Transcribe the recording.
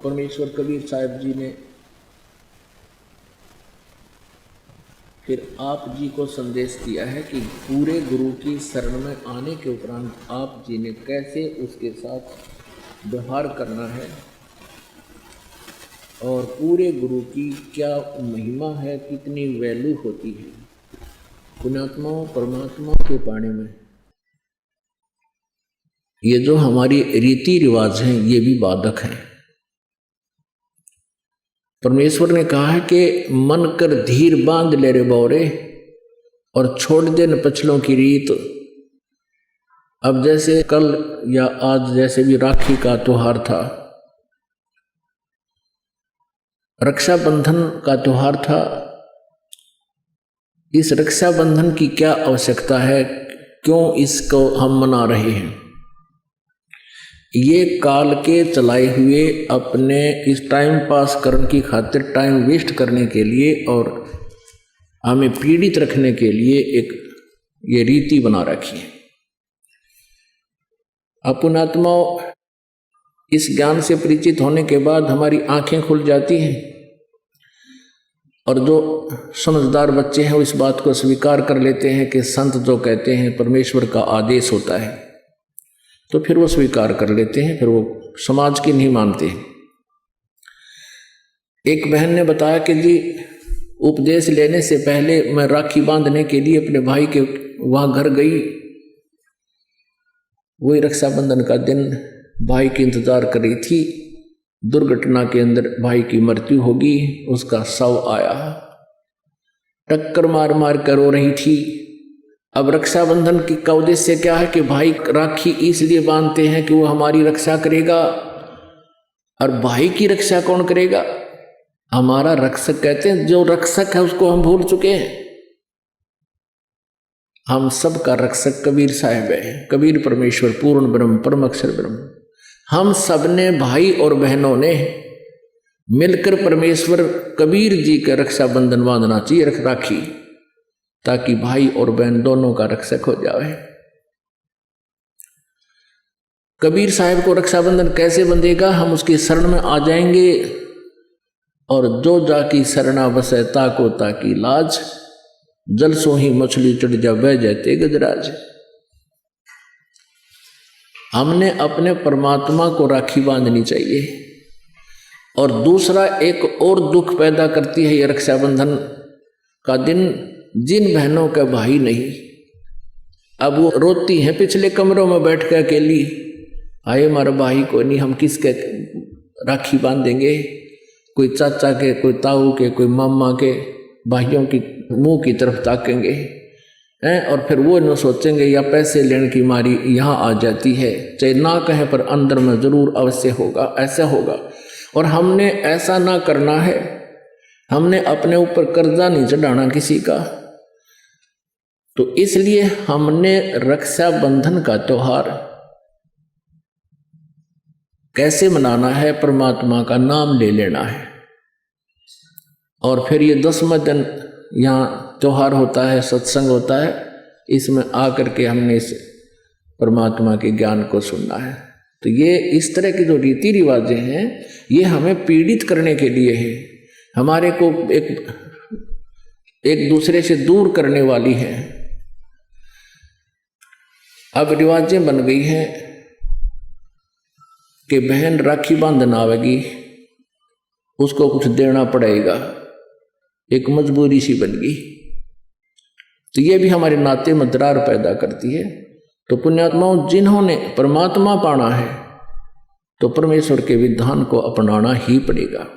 परमेश्वर कबीर साहब जी ने फिर आप जी को संदेश दिया है कि पूरे गुरु की शरण में आने के उपरांत आप जी ने कैसे उसके साथ व्यवहार करना है और पूरे गुरु की क्या महिमा है, कितनी वैल्यू होती है पुण्यात्माओं परमात्मा के पाने में। ये जो हमारी रीति रिवाज हैं ये भी बाधक हैं। परमेश्वर ने कहा है कि मन कर धीर बांध ले रे बौरे और छोड़ दे न पछलों की रीत। अब जैसे कल या आज जैसे भी राखी का त्योहार था, रक्षाबंधन का त्योहार था, इस रक्षाबंधन की क्या आवश्यकता है, क्यों इसको हम मना रहे हैं? ये काल के चलाए हुए अपने इस टाइम पास करने की खातिर, टाइम वेस्ट करने के लिए और हमें पीड़ित रखने के लिए एक ये रीति बना रखी है। अपुणात्मा इस ज्ञान से परिचित होने के बाद हमारी आंखें खुल जाती हैं और जो समझदार बच्चे हैं वो इस बात को स्वीकार कर लेते हैं कि संत जो कहते हैं परमेश्वर का आदेश होता है, तो फिर वो स्वीकार कर लेते हैं, फिर वो समाज की नहीं मानते। एक बहन ने बताया कि जी उपदेश लेने से पहले मैं राखी बांधने के लिए अपने भाई के वहाँ घर गई। वही रक्षाबंधन का दिन भाई की इंतजार कर रही थी। दुर्घटना के अंदर भाई की मृत्यु होगी, उसका शव आया, टक्कर मार मार कर रो रही थी। अब रक्षाबंधन का उद्देश्य क्या है कि भाई राखी इसलिए बांधते हैं कि वो हमारी रक्षा करेगा। और भाई की रक्षा कौन करेगा? हमारा रक्षक कहते हैं, जो रक्षक है उसको हम भूल चुके हैं। हम सब का रक्षक कबीर साहब है, कबीर परमेश्वर पूर्ण ब्रह्म परम अक्षर ब्रह्म। हम सब ने भाई और बहनों ने मिलकर परमेश्वर कबीर जी का रक्षाबंधन बांधना चाहिए, राखी, ताकि भाई और बहन दोनों का रक्षक हो जाए। कबीर साहब को रक्षाबंधन कैसे बंधेगा? हम उसकी शरण में आ जाएंगे और जो जाकी शरणा बसे ताको ताकी लाज, जल सो ही मछली चढ़ जा बह जाते गजराज। हमने अपने परमात्मा को राखी बांधनी चाहिए। और दूसरा एक और दुख पैदा करती है ये रक्षाबंधन का दिन, जिन बहनों का भाई नहीं, अब वो रोती हैं पिछले कमरों में बैठ के अकेली, आए हमारा भाई को नहीं, हम किसके राखी बांधेंगे? कोई चाचा के, कोई ताऊ के, कोई मामा के भाइयों की मुंह की तरफ ताकेंगे हैं, और फिर वो न सोचेंगे या पैसे लेने की मारी यहाँ आ जाती है, चाहे ना कहें पर अंदर में जरूर अवश्य होगा, ऐसा होगा। और हमने ऐसा ना करना है, हमने अपने ऊपर कर्जा नहीं चढ़ाना किसी का। तो इसलिए हमने रक्षाबंधन का त्योहार कैसे मनाना है? परमात्मा का नाम ले लेना है। और फिर ये 10वां दिन यहाँ त्योहार होता है, सत्संग होता है, इसमें आकर के हमने इस परमात्मा के ज्ञान को सुनना है। तो ये इस तरह की जो रीति रिवाजें हैं ये हमें पीड़ित करने के लिए है, हमारे को एक दूसरे से दूर करने वाली है। अब रिवाजें बन गई हैं कि बहन राखी बांधना आवेगी, उसको कुछ देना पड़ेगा, एक मजबूरी सी बन गई। तो ये भी हमारे नाते में दरार पैदा करती है। तो पुण्यात्माओं, जिन्होंने परमात्मा पाना है तो परमेश्वर के विधान को अपनाना ही पड़ेगा।